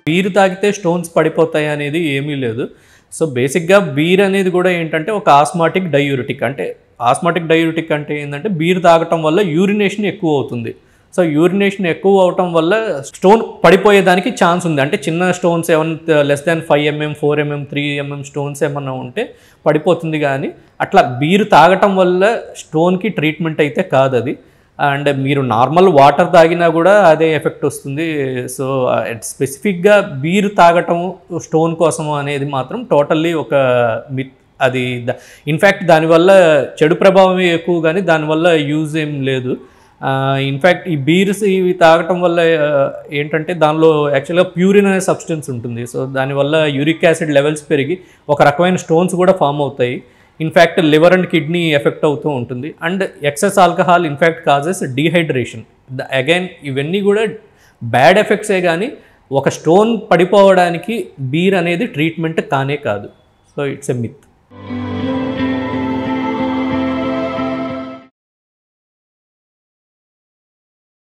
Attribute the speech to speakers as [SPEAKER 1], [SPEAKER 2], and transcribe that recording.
[SPEAKER 1] Beer తాగితే stones పడిపోతాయి అనేది ఏమీ లేదు. సో బేసిక్గా బీర్ అనేది కూడా ఏంటంటే ఒక ఆస్మాటిక్ డయూరిటిక్. అంటే ఆస్మాటిక్ డయూరిటిక్ అంటే ఏంటంటే బీర్ తాగటం వల్ల యూరినేషన్ ఎక్కువ అవుతుంది. సో యూరినేషన్ ఎక్కువ అవటం వల్ల స్టోన్ పడిపోయేదానికి ఛాన్స్ ఉంది. అంటే చిన్న స్టోన్స్ ఏమన్నా less than 5 mm 4 mm 3 mm stones ఏమన్నా ఉంటే పడిపోతుంది. కానీ అట్లా బీర్ తాగటం వల్ల స్టోన్కి ట్రీట్మెంట్ అయితే కాదు అది. అండ్ మీరు నార్మల్ వాటర్ తాగినా కూడా అదే ఎఫెక్ట్ వస్తుంది. సో స్పెసిఫిక్గా బీర్ తాగటం స్టోన్ కోసము అనేది మాత్రం టోటల్లీ ఒక మిత్. అది ఇన్ఫ్యాక్ట్ దానివల్ల చెడు ప్రభావమే ఎక్కువ, కానీ దానివల్ల యూజ్ ఏం లేదు. ఇన్ఫ్యాక్ట్ ఈ బీర్స్ ఇవి తాగటం వల్ల ఏంటంటే దానిలో యాక్చువల్గా ప్యూరిన్ అనే సబ్స్టెన్స్ ఉంటుంది. సో దానివల్ల యూరిక్ యాసిడ్ లెవెల్స్ పెరిగి ఒక రకమైన స్టోన్స్ కూడా ఫామ్ అవుతాయి. In fact liver and kidney effect అవుతూ ఉంటుంది. And excess alcohol in fact causes dehydration. Again ఇవన్నీ కూడా బ్యాడ్ ఎఫెక్ట్సే, కానీ ఒక స్టోన్ పడిపోవడానికి బీర్ అనేది ట్రీట్మెంట్ కానే కాదు. So it's a myth.